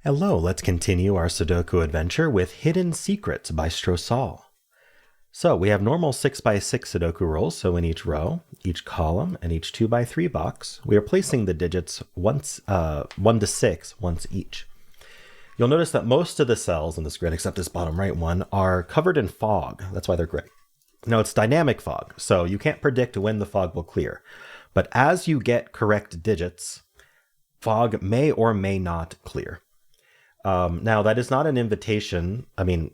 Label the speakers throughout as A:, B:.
A: Hello, let's continue our Sudoku adventure with Hidden Secrets by Strosahl. So we have normal 6x6 Sudoku rules, so in each row, each column, and each 2x3 box, we are placing the digits 1 to 6 once each. You'll notice that most of the cells in this grid, except this bottom right one, are covered in fog. That's why they're gray. Now it's dynamic fog, so you can't predict when the fog will clear. But as you get correct digits, fog may or may not clear. Now, that is not an invitation. I mean,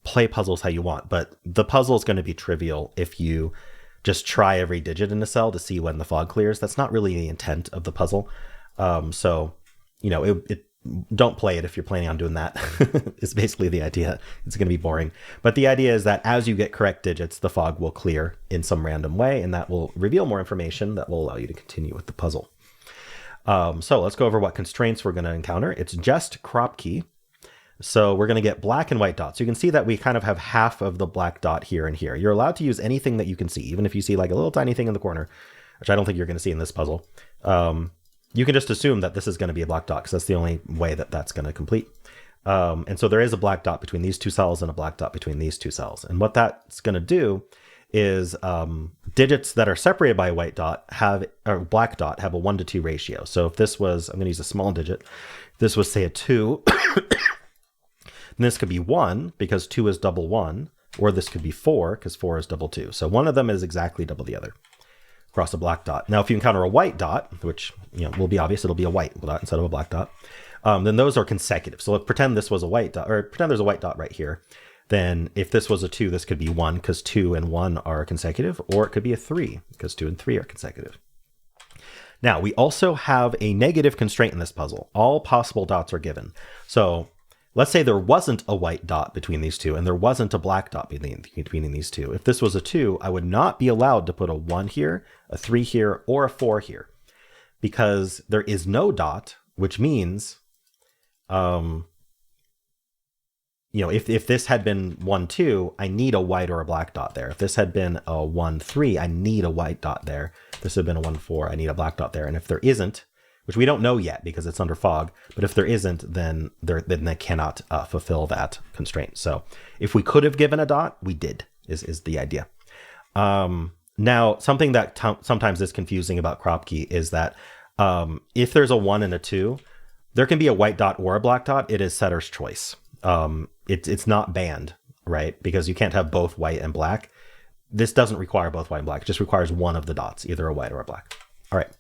A: play puzzles how you want, but the puzzle is going to be trivial if you just try every digit in a cell to see when the fog clears. That's not really the intent of the puzzle. So, don't play it if you're planning on doing that. It's basically the idea. It's going to be boring. But the idea is that as you get correct digits, the fog will clear in some random way, and that will reveal more information that will allow you to continue with the puzzle. So let's go over what constraints we're going to encounter. It's just crop key. So we're going to get black and white dots. You can see that we kind of have half of the black dot here and here. You're allowed to use anything that you can see, even if you see like a little tiny thing in the corner, which I don't think you're going to see in this puzzle. You can just assume that this is going to be a black dot because that's the only way that that's going to complete. And so there is a black dot between these two cells and a black dot between these two cells. And what that's going to do is digits that are separated by a white dot or black dot have a 1 to 2 ratio. So if this was, I'm going to use a small digit, if this was say a 2, then this could be 1 because 2 is double 1, or this could be 4 because 4 is double 2. So one of them is exactly double the other across a black dot. Now, if you encounter a white dot, which will be obvious, it'll be a white dot instead of a black dot, then those are consecutive. So let's pretend this was a white dot, or pretend there's a white dot right here. Then if this was a 2, this could be 1 because 2 and 1 are consecutive, or it could be a 3 because 2 and 3 are consecutive. Now, we also have a negative constraint in this puzzle. All possible dots are given. So let's say there wasn't a white dot between these two and there wasn't a black dot between these two. If this was a 2, I would not be allowed to put a 1 here, a 3 here, or a 4 here because there is no dot, which means if this had been 1, 2, I need a white or a black dot there. If this had been a 1, 3, I need a white dot there. If this had been a 1, 4, I need a black dot there. And if there isn't, which we don't know yet because it's under fog, but if there isn't, then they cannot fulfill that constraint. So if we could have given a dot, we did, is the idea. Now, something that sometimes is confusing about crop key is that if there's a 1 and a 2, there can be a white dot or a black dot. It is setter's choice. It's not banned, right? Because you can't have both white and black. This doesn't require both white and black. It just requires one of the dots, either a white or a black. All right.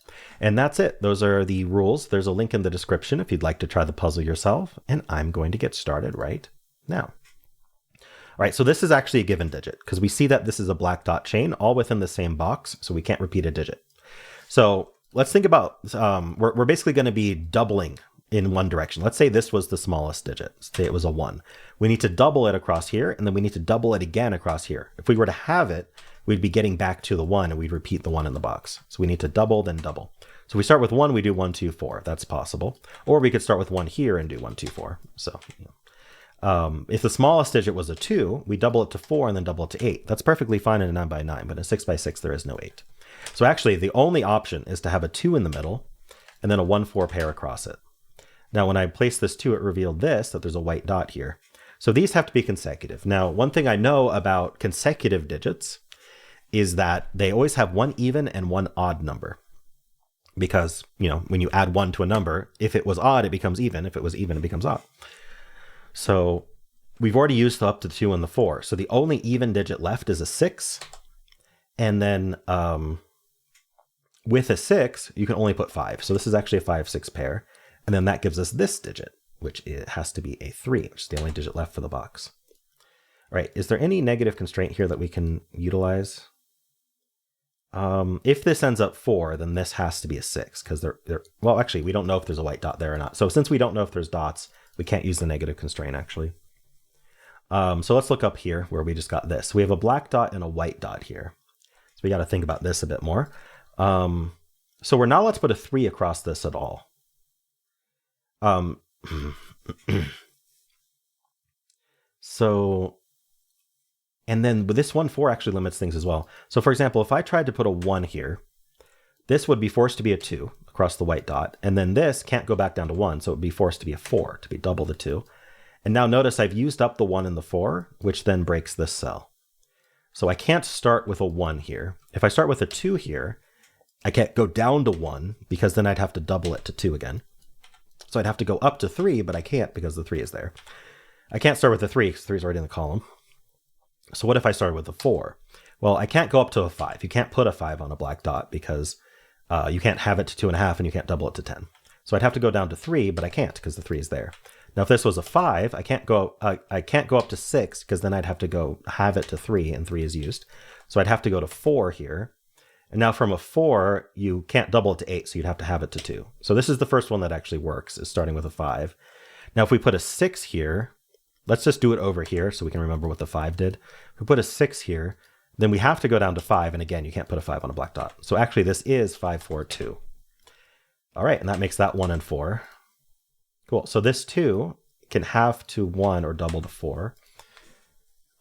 A: And that's it. Those are the rules. There's a link in the description if you'd like to try the puzzle yourself. And I'm going to get started right now. All right. So this is actually a given digit because we see that this is a black dot chain all within the same box. So we can't repeat a digit. So let's think about, we're basically going to be doubling in one direction. Let's say this was the smallest digit. Say it was a 1. We need to double it across here, and then we need to double it again across here. If we were to have it, we'd be getting back to the 1, and we'd repeat the 1 in the box. So we need to double, then double. So we start with 1, we do 1, 2, 4. That's possible. Or we could start with 1 here and do 1, 2, 4. So if the smallest digit was a 2, we double it to 4 and then double it to 8. That's perfectly fine in a 9x9, but in a 6x6, there is no 8. So actually, the only option is to have a 2 in the middle, and then a 1, 4 pair across it. Now, when I placed this 2, it revealed that there's a white dot here. So these have to be consecutive. Now, one thing I know about consecutive digits is that they always have one even and one odd number. Because, when you add 1 to a number, if it was odd, it becomes even. If it was even, it becomes odd. So we've already used up to the 2 and the 4. So the only even digit left is a 6. And then with a 6, you can only put 5. So this is actually a 5-6 pair. And then that gives us this digit, which it has to be a 3, which is the only digit left for the box. All right, is there any negative constraint here that we can utilize? If this ends up 4, then this has to be a 6, because well, actually, we don't know if there's a white dot there or not. So since we don't know if there's dots, we can't use the negative constraint, actually. So let's look up here where we just got this. We have a black dot and a white dot here. So we got to think about this a bit more. So we're not allowed to put a 3 across this at all. So, and then with this 1, 4 actually limits things as well. So for example, if I tried to put a 1 here, this would be forced to be a 2 across the white dot. And then this can't go back down to 1, so it would be forced to be a 4, to be double the 2. And now notice I've used up the 1 and the 4, which then breaks this cell. So I can't start with a 1 here. If I start with a 2 here, I can't go down to 1 because then I'd have to double it to 2 again. So I'd have to go up to 3, but I can't because the 3 is there. I can't start with a 3 because 3 is already in the column. So what if I started with a 4? Well, I can't go up to a 5. You can't put a 5 on a black dot because you can't have it to 2.5 and you can't double it to 10. So I'd have to go down to 3, but I can't because the 3 is there. Now, if this was a 5, I can't go up to 6 because then I'd have to go have it to 3 and 3 is used. So I'd have to go to 4 here. And now from a 4, you can't double it to 8, so you'd have to have it to 2. So this is the first one that actually works, is starting with a 5. Now, if we put a 6 here, let's just do it over here so we can remember what the 5 did. If we put a 6 here, then we have to go down to 5, and again, you can't put a 5 on a black dot. So actually, this is 5, 4, 2. All right, and that makes that 1 and 4. Cool, so this 2 can half to 1 or double to 4.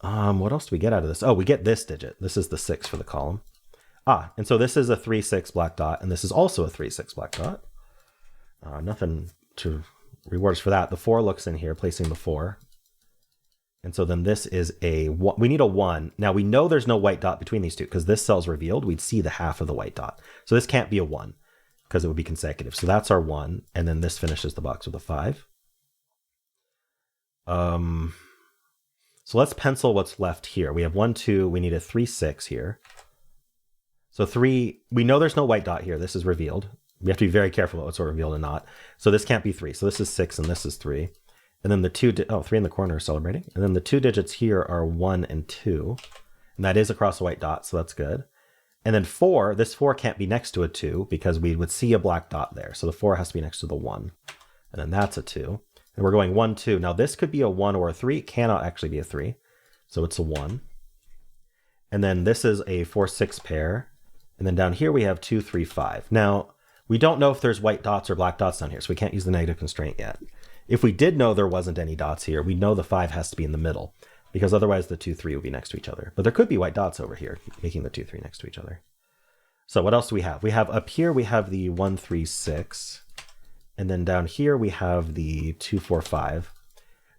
A: What else do we get out of this? Oh, we get this digit. This is the 6 for the column. And so this is a 3, 6 black dot, and this is also a 3, 6 black dot. Nothing to reward us for that. The 4 looks in here, placing the 4. And so then this is we need a 1. Now we know there's no white dot between these two because this cell's revealed. We'd see the half of the white dot. So this can't be a 1 because it would be consecutive. So that's our 1. And then this finishes the box with a 5. So let's pencil what's left here. We have 1, 2. We need a 3, 6 here. So 3, we know there's no white dot here. This is revealed. We have to be very careful about what's revealed and not. So this can't be 3. So this is 6 and this is 3. And then the 3 in the corner is celebrating. And then the 2 digits here are 1 and 2. And that is across a white dot, so that's good. And then 4, this 4 can't be next to a 2 because we would see a black dot there. So the 4 has to be next to the 1. And then that's a 2. And we're going 1, 2. Now this could be a 1 or a 3. It cannot actually be a 3. So it's a 1. And then this is a 4, 6 pair. And then down here we have 2, 3, 5. Now, we don't know if there's white dots or black dots down here, so we can't use the negative constraint yet. If we did know there wasn't any dots here, we know the 5 has to be in the middle, because otherwise the 2, 3 would be next to each other. But there could be white dots over here, making the 2, 3 next to each other. So what else do we have? We have up here, we have the 1, 3, 6. And then down here we have the 2, 4, 5.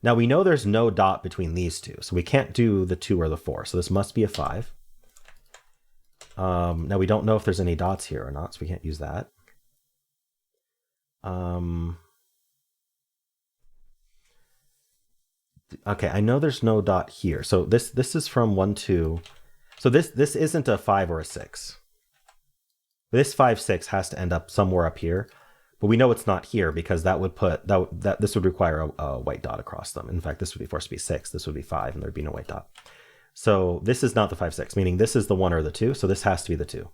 A: Now we know there's no dot between these two, so we can't do the 2 or the 4. So this must be a 5. Now we don't know if there's any dots here or not, so we can't use that. Okay, I know there's no dot here. So this is from 1, 2. So this isn't a 5 or a 6. This 5, 6 has to end up somewhere up here, but we know it's not here because that would put this would require a white dot across them. In fact, this would be forced to be 6. This would be 5, and there'd be no white dot. So this is not the 5, 6, meaning this is the 1 or the 2. So this has to be the 2.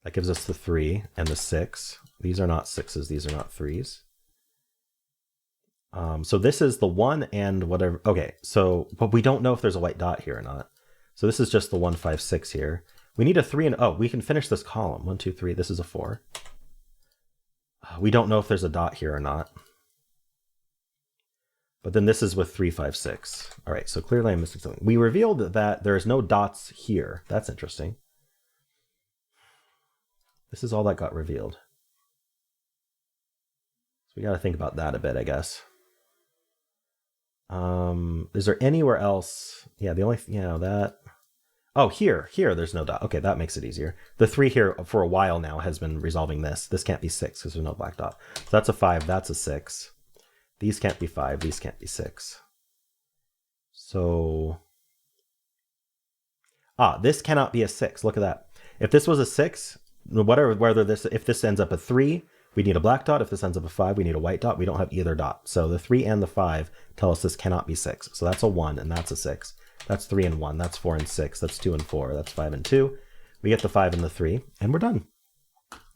A: That gives us the 3 and the 6. These are not 6s. These are not 3s. So this is the 1 and whatever. Okay, so, but we don't know if there's a white dot here or not. So this is just the 1, 5, 6 here. We need a 3 and, oh, we can finish this column. 1, 2, 3. This is a 4. We don't know if there's a dot here or not. But then this is with 3, 5, 6. All right, so clearly I'm missing something. We revealed that there's no dots here. That's interesting. This is all that got revealed. So we got to think about that a bit, I guess. Is there anywhere else? Yeah, the only, that. Oh, here, there's no dot. Okay, that makes it easier. The 3 here for a while now has been resolving this. This can't be 6 because there's no black dot. So that's a 5, that's a 6. These can't be 5, these can't be 6. So, this cannot be a 6. Look at that. If this was a 6, if this ends up a 3, we need a black dot. If this ends up a 5, we need a white dot. We don't have either dot. So the 3 and the 5 tell us this cannot be 6. So that's a 1 and that's a 6. That's 3 and 1. That's 4 and 6. That's 2 and 4. That's 5 and 2. We get the 5 and the 3, and we're done.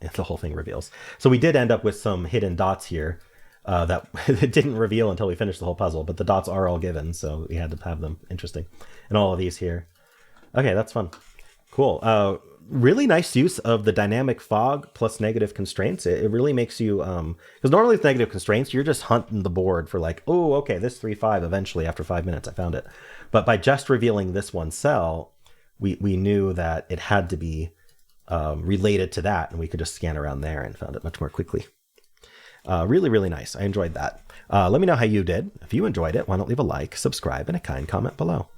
A: And the whole thing reveals. So we did end up with some hidden dots here that it didn't reveal until we finished the whole puzzle, but the dots are all given, so we had to have them. Interesting. And all of these here. Okay, that's fun. Cool. Really nice use of the dynamic fog plus negative constraints. It really makes you, because normally with negative constraints, you're just hunting the board for like, oh, okay, this 3, 5, eventually after 5 minutes, I found it. But by just revealing this one cell, we knew that it had to be related to that, and we could just scan around there and found it much more quickly. Really, really nice. I enjoyed that. Let me know how you did. If you enjoyed it, why don't leave a like, subscribe, and a kind comment below.